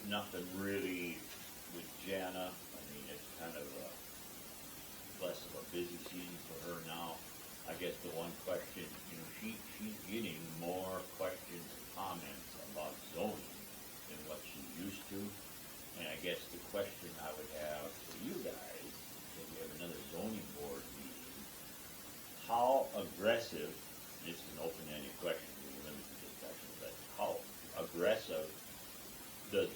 nothing really with Jana. I mean, it's kind of less of a busy season for her now. I guess the one question, she's getting more questions and comments about zoning than what she used to. And I guess the question I would have for you guys, if we have another zoning board meeting, how aggressive, this is an open-ended question, we're limited discussion, but how aggressive do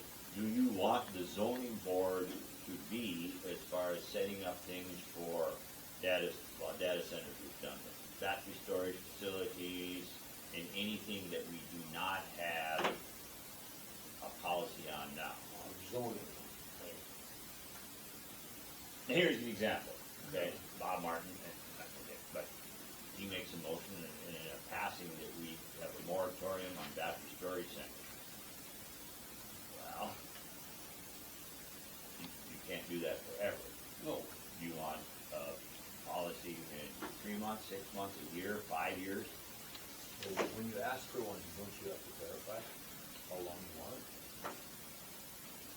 you want the zoning board to be as far as setting up things for data centers we've done, battery storage facilities, and anything that we do not have a policy on now? Zoning. And here's an example, okay? Bob Martin, but he makes a motion in a passing that we have a moratorium on battery storage centers. Well, you can't do that forever. No. You want a policy in 3 months, 6 months, a year, 5 years? Well, when you ask for one, don't you have to clarify how long you want it?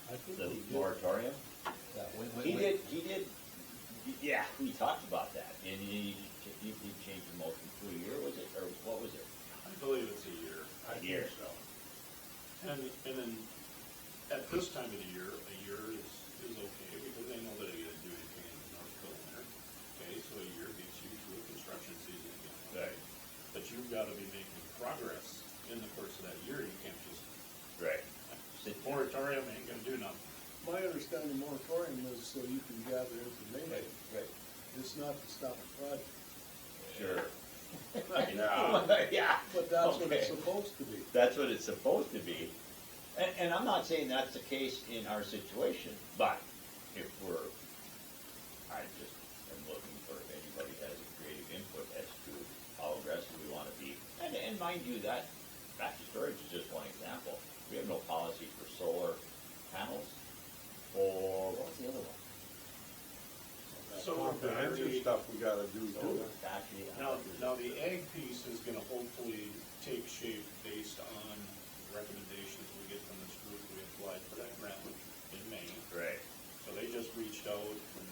I think The we did. moratorium? Yeah, He did, yeah, we talked about that, and he changed the motion to a year, was it, or what was it? I believe it's a year. A year. So. And then, at this time of the year, a year is okay, because they know that they're gonna do anything in the North Dakota winter. Okay, so a year gets you to a construction season again. Right. But you've gotta be making progress in the course of that year, you can't just, Right. moratorium ain't gonna do nothing. My understanding moratorium is so you can gather information. Right. It's not to stop a project. Sure. Yeah. Yeah. But that's what it's Okay. supposed to be. That's what it's supposed to be. And I'm not saying that's the case in our situation, but if I just am looking for if anybody has a creative input as to how aggressive we want to be. And mind you, that battery storage is just one example. We have no policy for solar panels, or what was the other one? Solar Comprehensive battery. stuff we gotta do too. Solar battery. Now the ag piece is gonna hopefully take shape based on recommendations we get from this group. We applied for that grant in May. Right. So they just reached out, and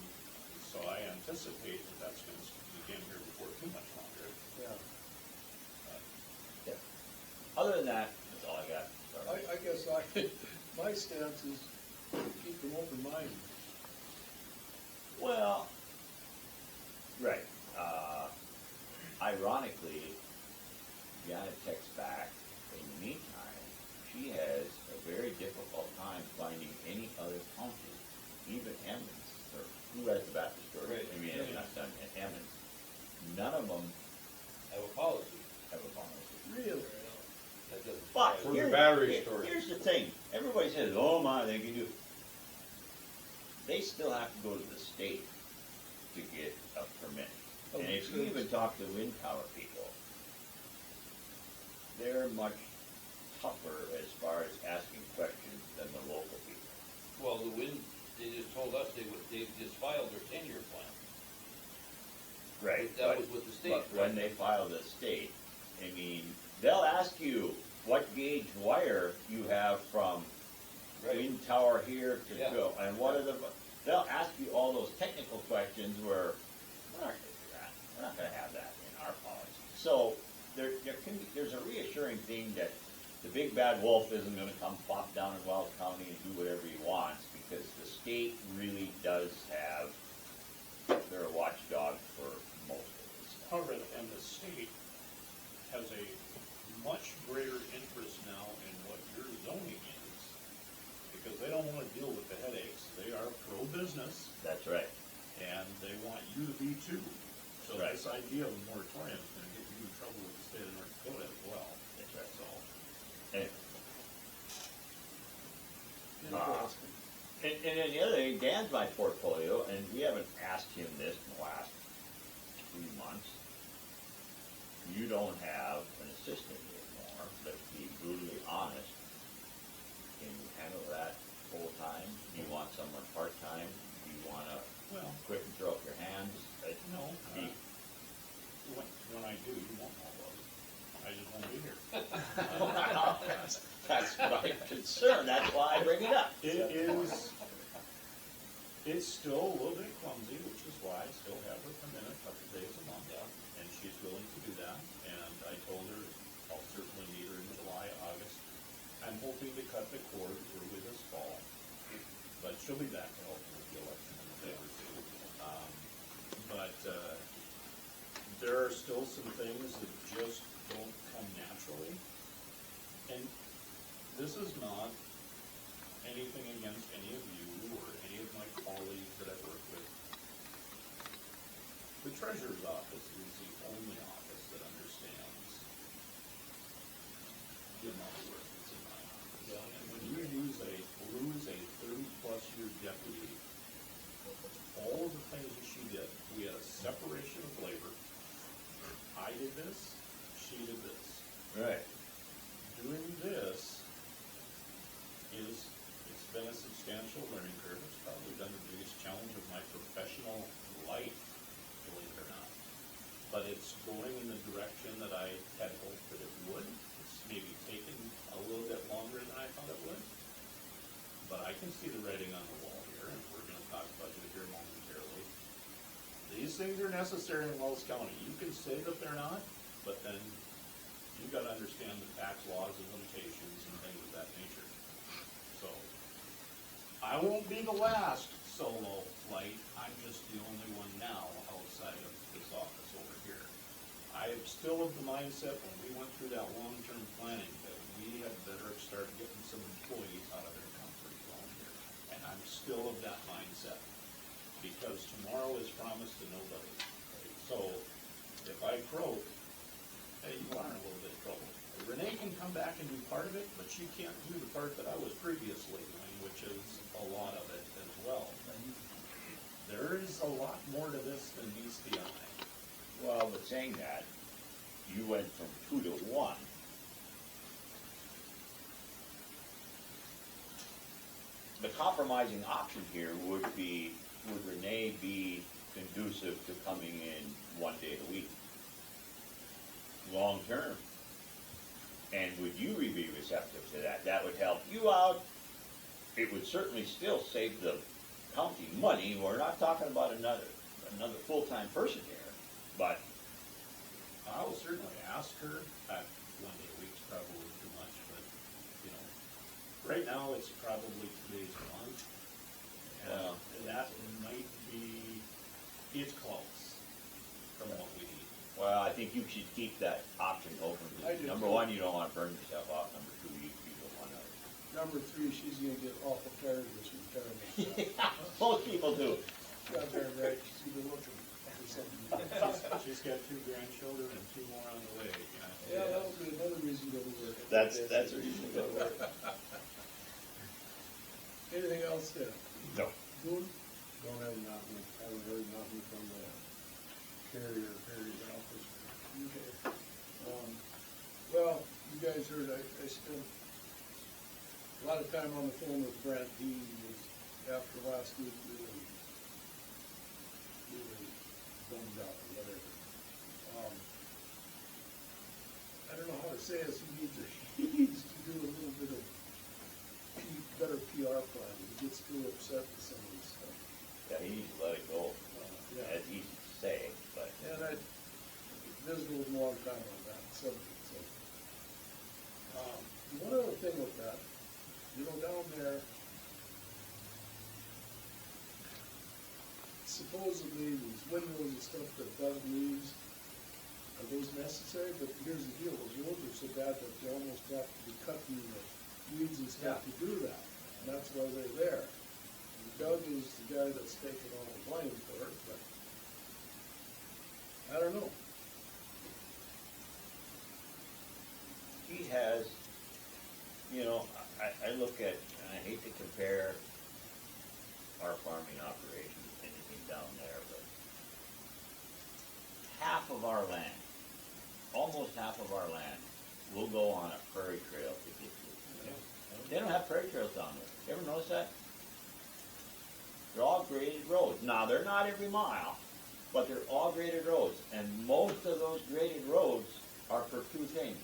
so I anticipate that that's gonna begin here before too much longer. Yeah. Yeah. Other than that, that's all I got. Sorry. I guess my stance is keep them open-minded. Well, right. Ironically, Janet texts back, in the meantime, she has a very difficult time finding any other county, even Emmons, or who has the Baptist store? Right. I mean, it's not done at Emmons. None of them Have a policy. have a policy. Really? That doesn't. But For the battery storage. here's the thing, everybody says, oh my, they can do. They still have to go to the state to get a permit. Oh, And if you sure. even talk to wind tower people, they're much tougher as far as asking questions than the local people. Well, they just told us they just filed their 10-year plan. Right. That was with the state, But when they file the state, I mean, they'll ask you what gauge wire you have from Right. wind tower here to Yeah. go, and what are they'll ask you all those technical questions where we're not gonna do that. We're not gonna have that in our policy. So there's a reassuring thing that the big bad wolf isn't gonna come plop down in Wells County and do whatever he wants, because the state really does have, they're a watchdog for most of this stuff. However, and the state has a much greater interest now in what your zoning is, because they don't wanna deal with the headaches. They are pro-business, That's right. and they want you to be too. So Right. this idea of a moratorium is gonna get you in trouble with the state of North Dakota as well. That's right. So, Anyway. Interesting. And then the other thing, Dan's my portfolio, and we haven't asked him this in the last 3 months. You don't have an assistant anymore, but to be brutally honest, can you handle that full-time? Do you want someone part-time? Do you wanna well, quit and throw up your hands? no, Be- when I do, you won't know about it. I just won't be here. That's my concern, that's why I bring it up. It is, it's still a little bit clumsy, which is why I still have her come in a couple days a month. And she's willing to do that, and I told her I'll certainly meet her in July, August. I'm hoping to cut the cord early this fall, but she'll be back to help with the election in a day or two. There are still some things that just don't come naturally. And this is not anything against any of you or any of my colleagues that I've worked with. The treasurer's office is the only office that understands the amount of work that's in my office. And when you lose a 30-plus year deputy, all of the things that she did, we had a separation of labor. I did this, she did this. Right. Doing this it's been a substantial learning curve. It's probably been the biggest challenge of my professional life, believe it or not. But it's going in the direction that I had hoped that it would. It's maybe taken a little bit longer than I thought it would. But I can see the writing on the wall here, and we're gonna talk budget here momentarily. These things are necessary in Wells County. You can say that they're not, but then you've got to understand the tax laws and limitations and things of that nature. So, I won't be the last solo flight. I'm just the only one now outside of this office over here. I am still of the mindset when we went through that long-term planning that we had better start getting some employees out of their comfort zone here. And I'm still of that mindset. Because tomorrow is promised to nobody. Right? So, if I croak, hey, you are in a little bit of trouble. Renee can come back and do part of it, but she can't do the part that I was previously doing, which is a lot of it as well. There is a lot more to this than meets the eye. Well, but saying that, you went from 2 to 1. The compromising option here would Renee be conducive to coming in 1 day a week? Long term. And would you be receptive to that? That would help you out. It would certainly still save the county money. We're not talking about another full-time person here, but I will certainly ask her. 1 day a week's probably too much, but, right now it's probably 2 days a month. And that might be, it's close from what we need. well, I think you should keep that option open. I do Number too. 1, you don't want to burn yourself out. Number 2, you don't want to. Number 3, she's gonna get awful tired of this retirement stuff. Most people do. Got there, right, she's either looking for something. She's got 2 grandchildren and 2 more on the way. Yeah, that would be another reason to go to work. That's a reason to go to work. Anything else there? No. Boone? Don't have nothing, haven't heard nothing from the Perry's office. Okay. Well, you guys heard, I spent a lot of time on the phone with Brent. He was, after last week, really bummed out or whatever. I don't know how to say this, he needs to do a little bit of better PR planning. He gets too upset with some of this stuff. Yeah, he needs to let it go. Yeah. That's easy to say, but And I visited with him a long time on that subject, so. One other thing with that, down there, supposedly these windrows and stuff that Doug leaves, are those necessary? But here's the deal, those roads are so bad that they almost have to be cut in the weeds and stuff to do that. And that's why they're there. And Doug is the guy that's taking all the blame for it, but I don't know. he has, I look at, and I hate to compare our farming operations to anything down there, but half of our land, almost half of our land, will go on a prairie trail to get to. They don't have prairie trails down there. You ever notice that? They're all graded roads. Now, they're not every mile, but they're all graded roads. And most of those graded roads are for two things.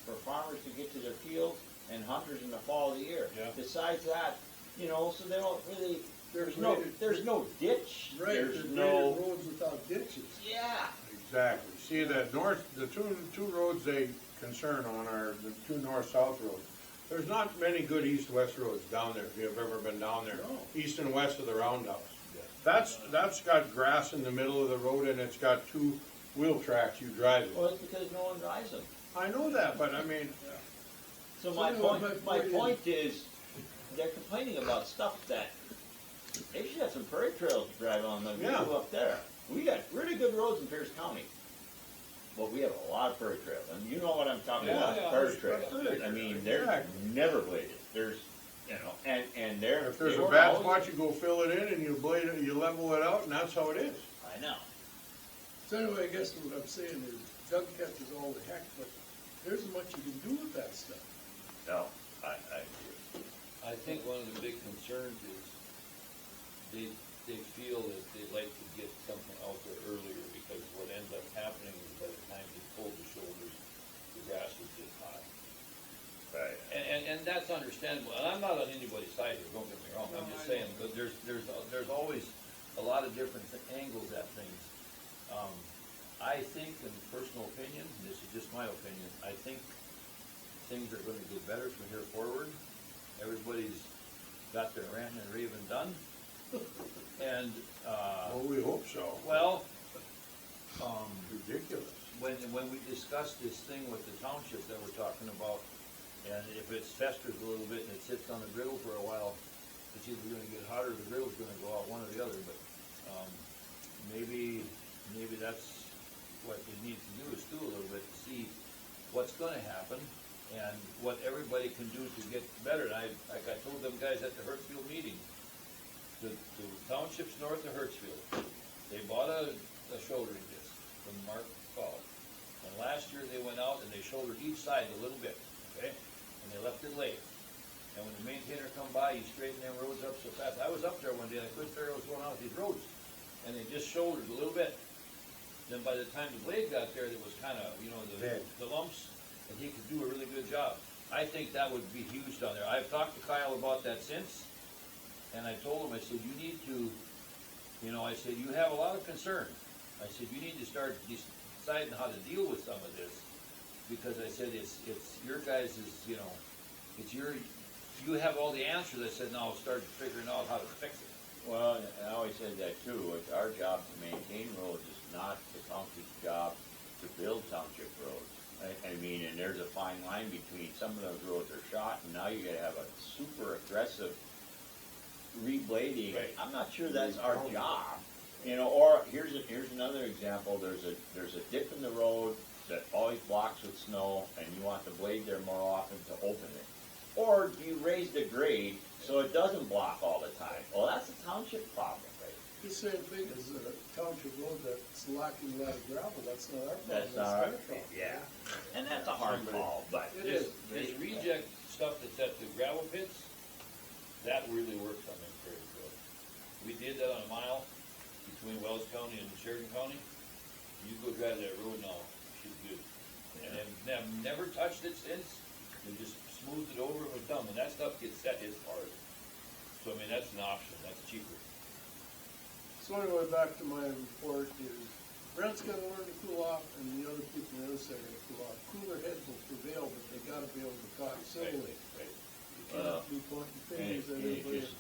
For farmers to get to their fields and hunters in the fall of the year. Yeah. Besides that, you know, so they don't really, There's there's no ditch, Right, there's there's no, graded roads without ditches. yeah. Exactly. See, the two roads they concern on are the two north-south roads. There's not many good east-west roads down there, if you've ever been down there. No. East and west of the roundhouse. Yeah. That's got grass in the middle of the road and it's got two wheel tracks you drive it. Well, it's because no one drives them. I know that, but I mean, So So my anyway, point, my my point point is, they're complaining about stuff that, they should have some prairie trails to drive on, like we do Yeah. up there. We got really good roads in Pierce County, but we have a lot of prairie trails, and you know what I'm talking Yeah, about, yeah, prairie there's trails. prairie I mean, trails, they're exactly. never bladed, there's, you know, and they're. if there's they a weren't bad always- spot, you go fill it in and you blade it, you level it out, and that's how it is. I know. So anyway, I guess what I'm saying is Doug catches all the heck, but there isn't much you can do with that stuff. No, I agree. I think one of the big concerns is they feel that they'd like to get something out there earlier, because what ends up happening is by the time they pull the shoulders, the grass is just high. Right. And that's understandable, and I'm not on anybody's side here, don't get me wrong, I'm just saying, but there's always a lot of different angles at things. I think, in personal opinion, and this is just my opinion, I think things are gonna get better from here forward. Everybody's got their ranting and raving done, and, Well, we hope so. well, Ridiculous. when we discussed this thing with the townships that we're talking about, and if it festers a little bit and it sits on the griddle for a while, it's either gonna get hot or the griddle's gonna go out, one or the other, but, maybe that's what you need to do, is do a little bit to see what's gonna happen and what everybody can do to get better. And like I told them guys at the Hurdsfield meeting, the townships north of Hurdsfield, they bought a shouldering disc from Mark Fall. And last year they went out and they shouldered each side a little bit, okay? And they left it laid. And when the maintainer come by, he straightened them roads up so fast. I was up there one day and I couldn't figure out what's going on with these roads. And they just shouldered a little bit. Then by the time the blade got there, it was kind of, you know, Dead. the lumps, and he could do a really good job. I think that would be huge down there. I've talked to Kyle about that since, and I told him, I said, you need to, you know, I said, you have a lot of concern. I said, you need to start deciding how to deal with some of this, because I said, it's your guys' you know, you have all the answers. I said, now start figuring out how to fix it. Well, I always said that too, it's our job to maintain roads, it's not the township's job to build township roads. I mean, and there's a fine line between, some of those roads are shot, and now you gotta have a super aggressive reblading. Right. I'm not sure that's our job, you know, or here's another example, there's a dip in the road that always blocks with snow, and you want the blade there more often to open it. Or do you raise the grade so it doesn't block all the time? Well, that's a township problem, right? The same thing as a township road that's lacking a lot of gravel, that's not our problem, That's that's not, their problem. yeah. And that's a hard call, but. It is. This reject stuff that's at the gravel pits, that really works on them very good. We did that on a mile between Wells County and Sheridan County. You go drive that road now, she's good. And I've never touched it since. We just smoothed it over and was done. When that stuff gets set, it's hard. So I mean, that's an option, that's cheaper. So anyway, back to my report is, Brent's gotta learn to cool off, and the other people on the other side gotta cool off. Cooler heads will prevail, but they gotta be able to talk civilly. Right. You can't be pointing fingers at And it everybody. just,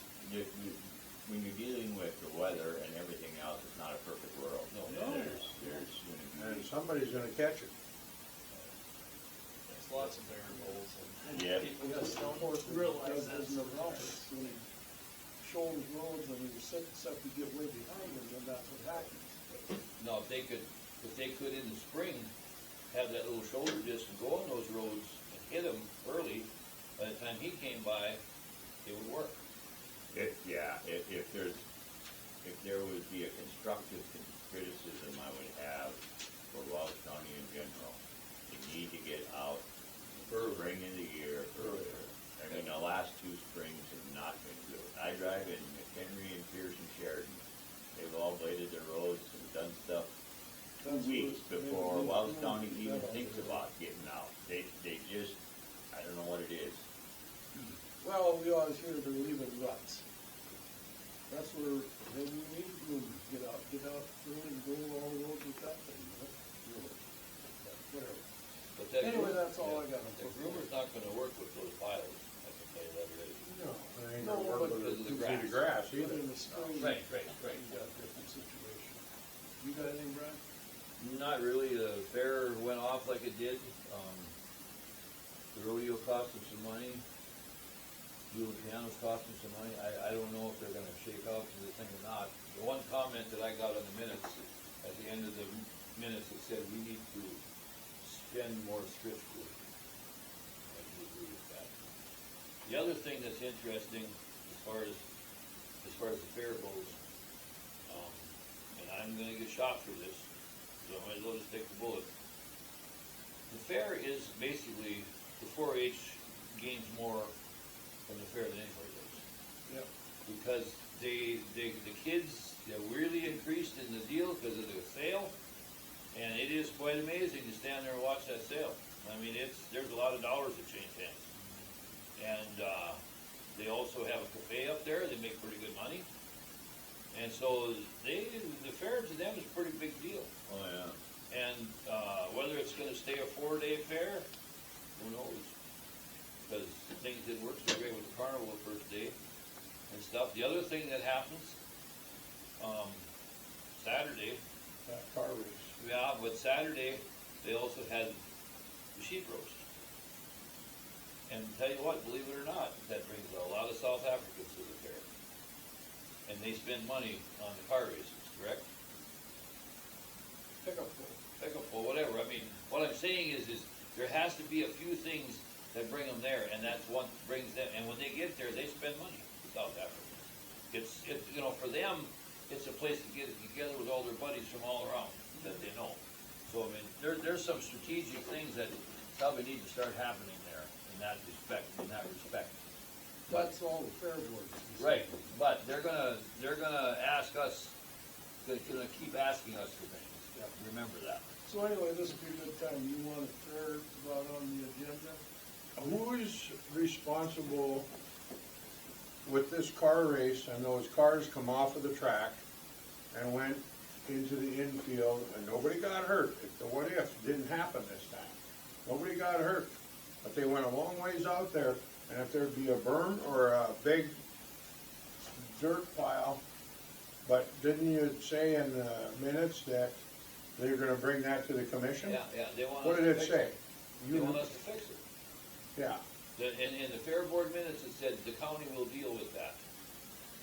when you're dealing with the weather and everything else, it's not a perfect world. No. And there's gonna And be, somebody's gonna catch it. There's lots of variables and Yeah. people Yes, just of don't course, realize there's that's no the office. When he shoulders roads and you're setting stuff, you get way behind them, then that's what happens. Now, if they could in the spring, have that little shoulder disc and go on those roads and hit them early, by the time he came by, it would work. if there would be a constructive criticism I would have for Wells County in general, you need to get out spring of the year earlier. I mean, the last two springs have not been good. I drive in McHenry and Pierce and Sheridan. They've all bladed their roads and done stuff 2 weeks weeks before Wells County even thinks about getting out. They just, I don't know what it is. Well, we always hear they're leaving ruts. That's where, maybe we need room to get out early and go all the roads with that thing, you know? Really. But whatever. But that Anyway, group- that's all I yeah, got. The groomer's not gonna work with those piles, I can tell you that already. No, it ain't No, gonna work but with because of the 2 feet of grass But either. in the spring, Right. you got a different situation. You got anything, Brian? Not really, the fair went off like it did, the rodeo cost them some money, Blue Piano's cost them some money, I don't know if they're gonna shake out to the thing or not. The one comment that I got on the minutes, at the end of the minutes, it said we need to spend more thriftily. I do agree with that. The other thing that's interesting, as far as the fair goes, and I'm gonna get shot for this, so I might as well just take the bullet. The fair is basically, the 4-H gains more from the fair than anybody does. Yep. Because the kids, they really increased in the deal because of the sale, and it is quite amazing to stand there and watch that sale. I mean, there's a lot of dollars that change hands. And, they also have a cafe up there, they make pretty good money. And so the fair to them is a pretty big deal. Oh, yeah. And, whether it's gonna stay a 4-day fair, who knows? Because things didn't work so great with the carnival the first day and stuff. The other thing that happens, Saturday, That car race. yeah, but Saturday, they also had the sheep roast. And tell you what, believe it or not, that brings a lot of South Africans to the fair. And they spend money on the car races, correct? Pickup pool. Pickup, well, whatever, I mean, what I'm saying is there has to be a few things that bring them there, and that's what brings them, and when they get there, they spend money, South Africans. It's, you know, for them, it's a place to get together with all their buddies from all around that they know. So, I mean, there's some strategic things that probably need to start happening there in that respect. That's all the fair boards. Right, but they're gonna ask us, they're gonna keep asking us for things, remember that. So anyway, this would be a good time. You want a fair brought on the agenda? Who is responsible with this car race, and those cars come off of the track and went into the infield, and nobody got hurt? If the what if didn't happen this time, nobody got hurt, but they went a long ways out there, and if there'd be a berm or a big dirt pile, but didn't you say in the minutes that they're gonna bring that to the commission? Yeah, they want us What to did it fix say? it. They want us to fix it. Yeah, In the fair board minutes, it said the county will deal with that.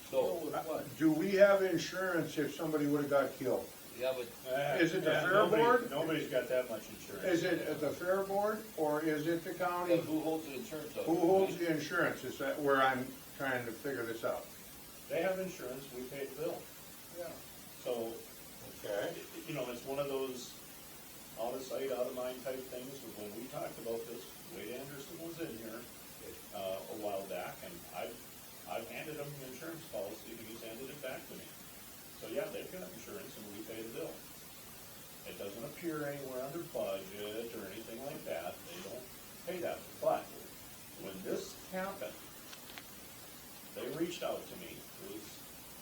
Deal So, with what? do we have insurance if somebody would've got killed? yeah, but Is it the fair board? Nobody's got that much insurance. Is it at the fair board, or is it the county? who holds the insurance of it? Who holds the insurance? Is that where I'm trying to figure this out? They have insurance, we pay the bill. Yeah. So, Okay. you know, it's one of those out of sight, out of mind type things. When we talked about this, Wade Anderson was in here, a while back, and I've handed him the insurance policy, and he's handed it back to me. So, yeah, they've got insurance, and we pay the bill. It doesn't appear anywhere under budget or anything like that, they don't pay that. But, when this happened, they reached out to me, it was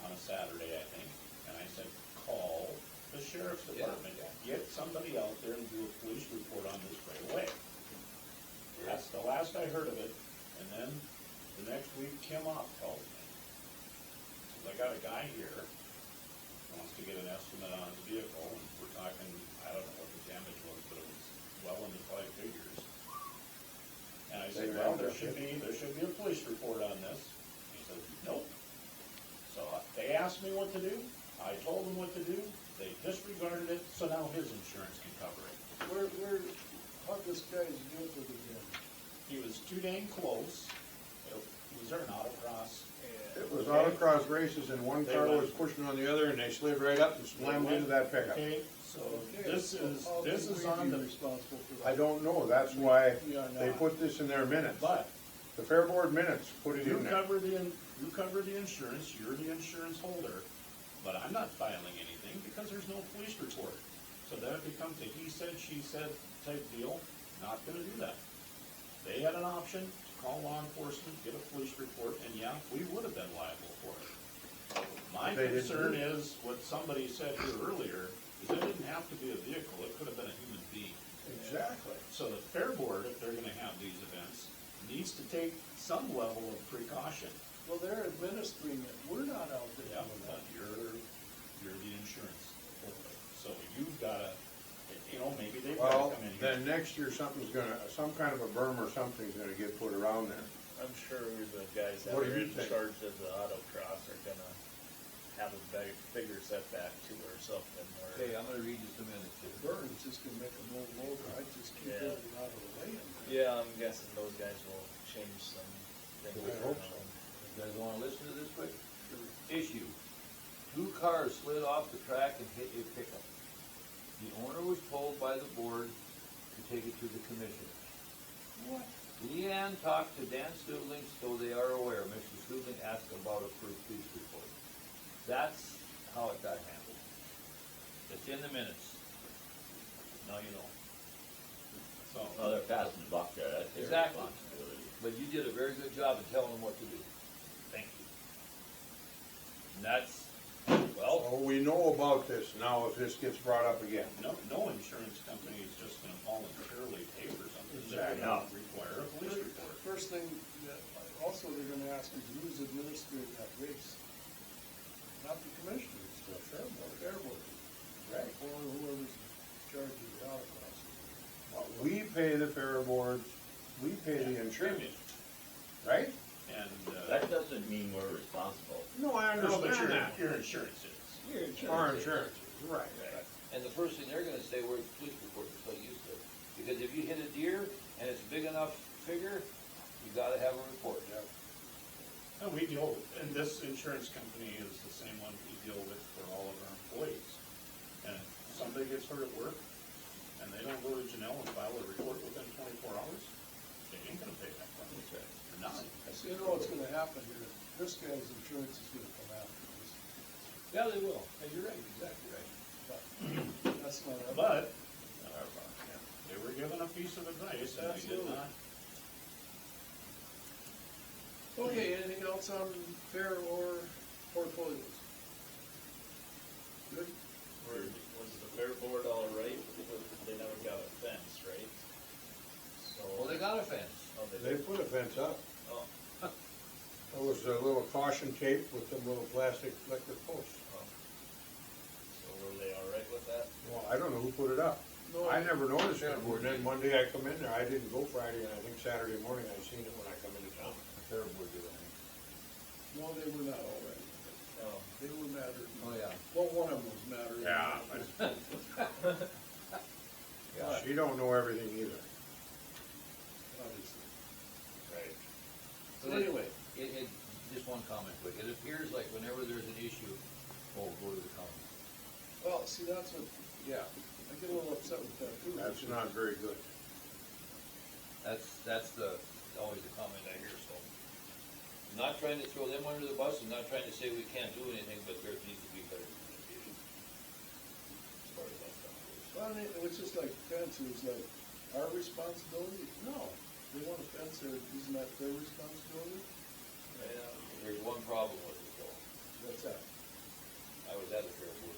on a Saturday, I think, and I said, call the sheriff's department, get somebody out there and do a police report on this right away. That's the last I heard of it, and then the next week, Kim Opp called me. Says, I got a guy here, wants to get an estimate on his vehicle, and we're talking, I don't know what the damage was, but it was well into 5 figures. And I said, well, there should be a police report on this. He said, nope. So they asked me what to do, I told them what to do, they disregarded it, so now his insurance can cover it. How'd this guy's deal with it again? He was too dang close, was there an autocross? It was autocross races, and one They car went- was pushing on the other, and they slid right up and slammed into that pickup. Okay, so Okay, this so is, how this can is we on be the, responsible for that? I don't know, that's why We are they not. put this in their minutes. but The fair board minutes put it you in there. cover the insurance, you're the insurance holder, but I'm not filing anything because there's no police report. So then it becomes a he said, she said type deal, not gonna do that. They had an option to call law enforcement, get a police report, and yeah, we would have been liable for it. My They didn't concern do it. is, what somebody said here earlier, is it didn't have to be a vehicle, it could have been a human being. Exactly. So the fair board, if they're gonna have these events, needs to take some level of precaution. Well, they're administering it, we're not out there Yeah, doing but that. you're the insurance holder, so you've gotta, you know, maybe they've Well, gotta come in here. then next year something's gonna, some kind of a berm or something's gonna get put around there. I'm sure the guys that What do are you in think? charge of the autocross are gonna have a bigger setback to or something, Okay, or. I'm gonna read you some minutes here. Burns just gonna make a no loader, I just keep Yeah. it out of the way in there. Yeah, I'm guessing those guys will change some things. I hope so. You guys wanna listen to this quick? Issue, 2 cars slid off the track and hit a pickup. The owner was told by the board to take it to the commissioners. What? Leanne talked to Dan Studling, so they are aware. Mr. Studling asked about a police report. That's how it got handled. It's in the minutes. Now you know. So, Well, they're passing the buck there, that's their Exactly. responsibility. But you did a very good job of telling them what to do. Thank you. And that's, well, Oh, we know about this now if this gets brought up again. no insurance company is just gonna voluntarily pay for something, they're Exactly. gonna require a police report. First thing, that also they're gonna ask is who's administering that race? Not the commissioner, it's the fair board. Right. Or whoever's in charge of the autocross. We pay the fair boards, we pay the insurance, right? And, That doesn't mean we're responsible. No, I no, but understand that. your insurance is. Our insurance, right. and the first thing they're gonna say, where's the police report, just like you said. Because if you hit a deer and it's a big enough figure, you gotta have a report. And we deal, and this insurance company is the same one we deal with for all of our employees. And if somebody gets hurt at work, and they don't go to Janelle and file a report within 24 hours, they ain't gonna pay that claim. That's right. They're not. So you know what's gonna happen here, this guy's insurance is gonna come after this, Yeah, they will. Hey, you're right, exactly right. but that's not. But, they were given a piece of advice, and they did Absolutely. not. Okay, anything else on fair or portfolios? Good? Was the fair board all right? They never got a fence, right? So. Well, they got a fence. Oh, They put a fence up. Oh, It was a little caution tape with some little plastic electric posts. oh. So were they all right with that? Well, I don't know who put it up. No, I never noticed it, and then Monday I come in there, I didn't go Friday, and I think Saturday morning I seen it when I come into town. The fair board did, I think. No, they were not all right. Oh. They were mattered. Oh, yeah. Well, one of them was mattered. Yeah. She don't know everything either. Obviously. Right. So anyway, Just one comment quick. It appears like whenever there's an issue, go to the county. well, see, that's what, yeah, I get a little upset with that too. That's not very good. That's always the comment I hear, so. I'm not trying to throw them under the bus, I'm not trying to say we can't do anything, but there needs to be better communication. As far as that stuff goes. Well, I mean, it was just like fence, it was like, our responsibility? No, they want a fence there, isn't that their responsibility? Yeah. There's one problem with it though. What's that? I was at a fair board